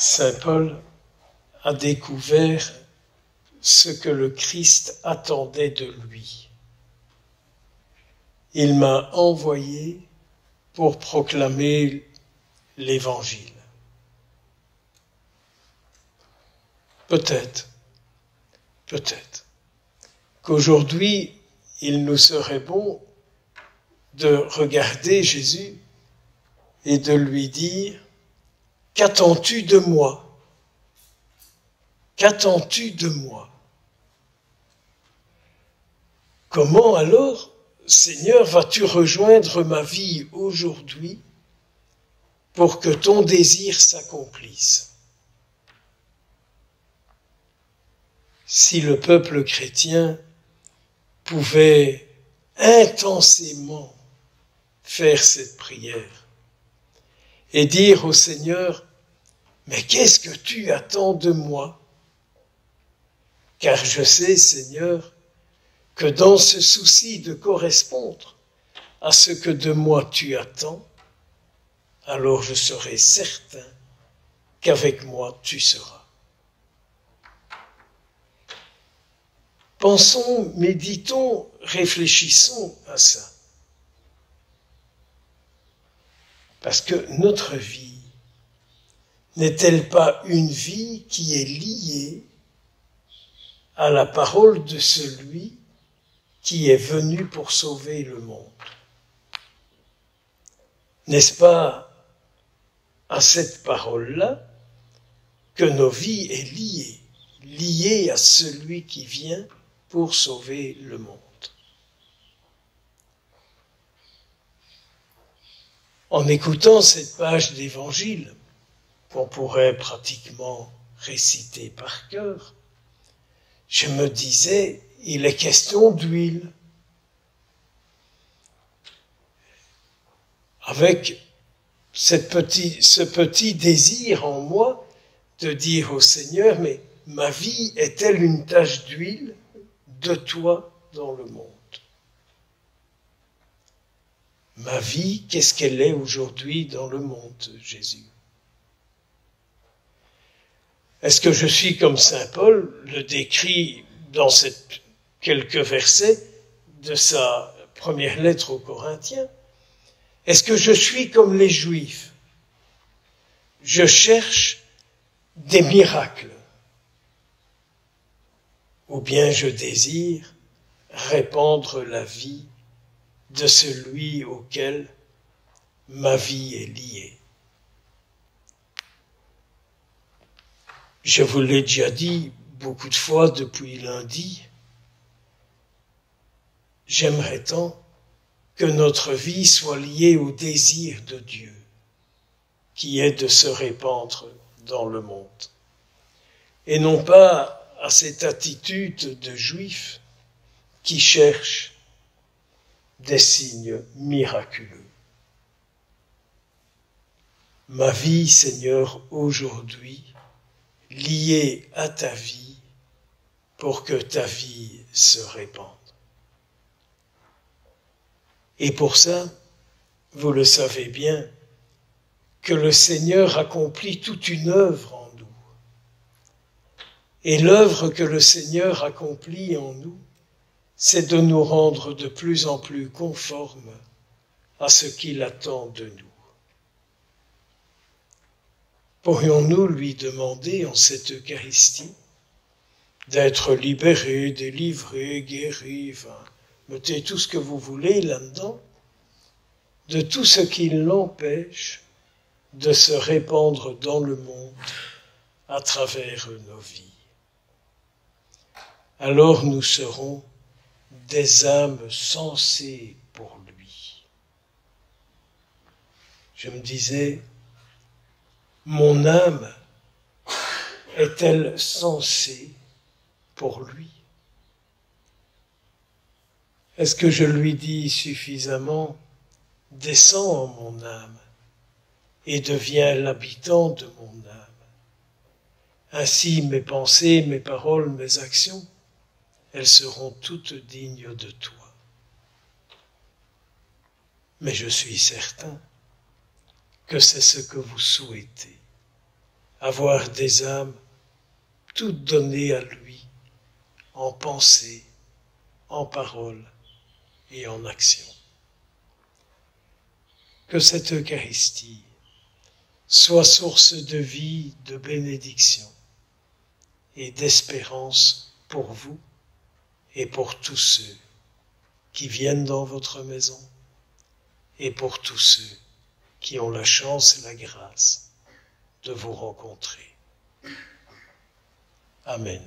Saint Paul a découvert ce que le Christ attendait de lui. Il m'a envoyé pour proclamer l'Évangile. Peut-être qu'aujourd'hui, il nous serait bon de regarder Jésus et de lui dire « Qu'attends-tu de moi ? Qu'attends-tu de moi ? Comment alors, Seigneur, vas-tu rejoindre ma vie aujourd'hui pour que ton désir s'accomplisse ?» Si le peuple chrétien pouvait intensément faire cette prière et dire au Seigneur, « Mais qu'est-ce que tu attends de moi ? Car je sais, Seigneur, que dans ce souci de correspondre à ce que de moi tu attends, alors je serai certain qu'avec moi tu seras. » Pensons, méditons, réfléchissons à ça. Parce que notre vie n'est-elle pas une vie qui est liée à la parole de celui qui est venu pour sauver le monde? N'est-ce pas à cette parole-là que nos vies est liées à celui qui vient pour sauver le monde? En écoutant cette page d'évangile, qu'on pourrait pratiquement réciter par cœur, je me disais, il est question d'huile. Avec ce petit désir en moi de dire au Seigneur, mais ma vie est-elle une tache d'huile de toi dans le monde? Ma vie, qu'est-ce qu'elle est aujourd'hui dans le monde, Jésus? Est-ce que je suis comme Saint Paul le décrit dans quelques versets de sa première lettre aux Corinthiens? Est-ce que je suis comme les Juifs? Je cherche des miracles. Ou bien je désire répandre la vie de celui auquel ma vie est liée. Je vous l'ai déjà dit beaucoup de fois depuis lundi, j'aimerais tant que notre vie soit liée au désir de Dieu, qui est de se répandre dans le monde, et non pas à cette attitude de juif qui cherche des signes miraculeux. Ma vie, Seigneur, aujourd'hui, liée à ta vie, pour que ta vie se répande. Et pour ça, vous le savez bien, que le Seigneur accomplit toute une œuvre en nous. Et l'œuvre que le Seigneur accomplit en nous, c'est de nous rendre de plus en plus conformes à ce qu'il attend de nous. Pourrions-nous lui demander en cette Eucharistie d'être libérés, délivrés, guéris, mettez tout ce que vous voulez là-dedans, de tout ce qui l'empêche de se répandre dans le monde à travers nos vies. Alors nous serons des âmes sensées pour lui. Je me disais, mon âme est-elle sensée pour lui? Est-ce que je lui dis suffisamment, descends en mon âme et deviens l'habitant de mon âme? Ainsi mes pensées, mes paroles, mes actions, elles seront toutes dignes de toi. Mais je suis certain que c'est ce que vous souhaitez avoir des âmes toutes données à lui, en pensée, en parole et en action. Que cette Eucharistie soit source de vie, de bénédiction et d'espérance pour vous et pour tous ceux qui viennent dans votre maison et pour tous ceux qui ont la chance et la grâce de vous rencontrer. Amen.